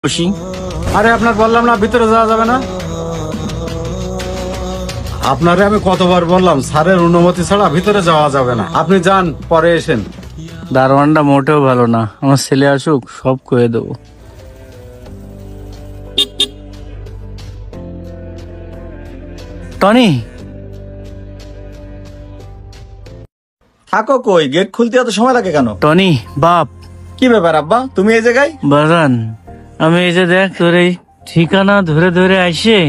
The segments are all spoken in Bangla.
খুশি। আরে আপনার বললাম না ভিতরে যাওয়া যাবে না। আপনারে আমি কতবার বললাম স্যারের অনুমতি ছাড়া ভিতরে যাওয়া যাবে না। আপনি যান, পরে এসেন। দারোয়ানটা মোটেও ভালো না, আমার ছেলে আসুক সব কয়ে দেবো। টনি, থাকো কই? গেট খুলতে এত সময় লাগে কেন? টনি বাপ। কি ব্যাপার আব্বা, তুমি এই জায়গায়? বাজান, আমি এই যে দেখ তোর এই ঠিকানা ধরে ধরে আইসে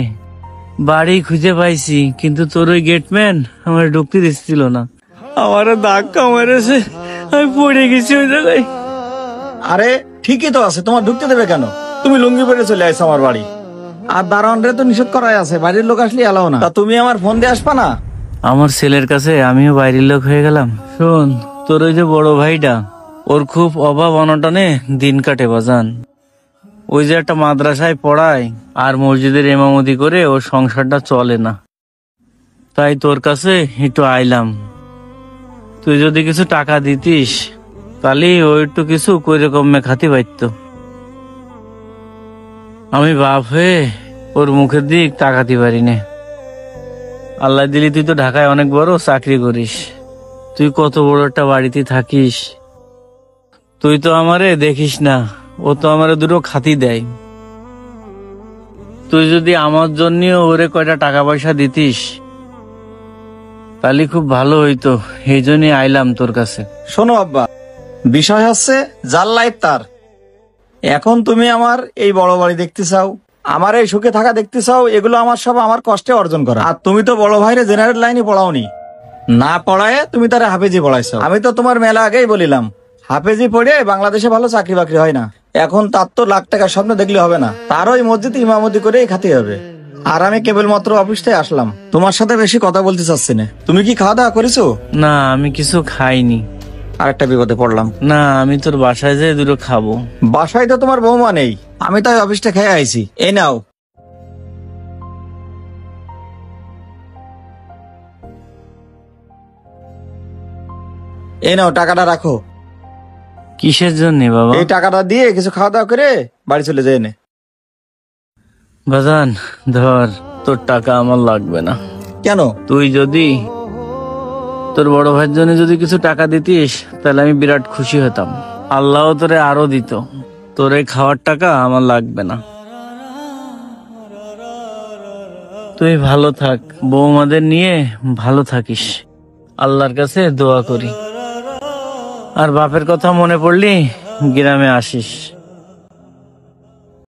বাড়ি খুঁজে পাইছি, কিন্তু তোর ওই গেটম্যান আমার ঢুকতে দিচ্ছিল না। আমার ধাক্কা মেরেছে, আমি পড়ে গেছি ওই জায়গায়। আরে ঠিকই তো আছে, তোমার ঢুকতে দেবে কেন? তুমি লুঙ্গি পরে চলে আইছো আমার বাড়ি, আর দারোয়ানরে তো নিষেধ করাই আছে, বাড়ির লোক আসলে এলাও না। তা তুমি আমার ফোন দিয়ে আসবা না? আমার ছেলের কাছে আমিও বাইরের লোক হয়ে গেলাম। শোন, তোর ওই যে বড় ভাইটা, ওর খুব অভাব অনটনে দিন কাটে বাজান। ওই যে একটা মাদ্রাসায় পড়ায় আর মসজিদের ইমামতি করে ওর সংসারটা চলে না। তাই তোর কাছে একটু আইলাম, তুই যদি কিছু টাকা দিতিস তাহলে ও একটু কিছু কইরে কমে খাতি পাইত। আমি বাপ হয়ে ওর মুখের দিক তাকাতে পারি না। আল্লাহ দিলি তুই তো ঢাকায় অনেক বড় চাকরি করিস, তুই কত বড় একটা বাড়িতে থাকিস, তুই তো আমারে দেখিস না, ও তো আমারে দুটো খাতি দেয়। তুই যদি আমার জন্য ওরে কয়টা টাকা পয়সা দিতিস তাহলে খুব ভালো হইতো, এই জন্যই আইলাম তোর কাছে। শোনো আব্বা, বিষয় হচ্ছে যার লাইফ তার। এখন তুমি আমার এই বড় বাড়ি দেখতে চাও, আমার এই সুখে থাকা দেখতে চাও, এগুলো আমার সব আমার কষ্টে অর্জন করা। আর তুমি তো বড় ভাইরে জেনারেল লাইনে পড়াওনি, না পড়ায় তুমি তারা হাফেজি পড়াইছো। আমি তো তোমার মেলা আগেই বলিলাম, হাফেজি পড়ে বাংলাদেশে ভালো চাকরি বাকরি হয় না। এখন তার তো লাখ টাকার স্বপ্ন দেখলে হবে না, তার ওই মসজিদে ইমামতি করেই খাতে হবে। আর আমি কেবলমাত্র অফিসটাই আসলাম, তোমার সাথে বেশি কথা বলতে চাচ্ছি না। তুমি কি খাওয়া দাওয়া করেছো? না, আমি কিছু খাইনি। আরেকটা বিপদে পড়লাম। না, আমি তোর বাসায় যেয়ে দুটো খাবো। বাসায় তো তোমার বৌমা নেই, আমি তাই অফিসটা খেয়ে আইছি। এই নাও। এই নাও, টাকাটা রাখো। কিসের জন্য বাবা? এই টাকাটা দিয়ে কিছু খাওয়া দাওয়া করে বাড়ি চলে যায় নে। বাজান ধর, তোর টাকা আমার লাগবে না। কেন? তুই যদি তোর বড় ভাইয়ের জন্য যদি কিছু টাকা দিতিস তাহলে আমি বিরাট খুশি হতাম, আল্লাহ তোরে আরো দিত। তোর এই খাওয়ার টাকা আমার লাগবে না। তুই ভালো থাক, বৌমাদের নিয়ে ভালো থাকিস, আল্লাহর কাছে দোয়া করি। আর বাপের কথা মনে পড়লি গ্রামে আসিস।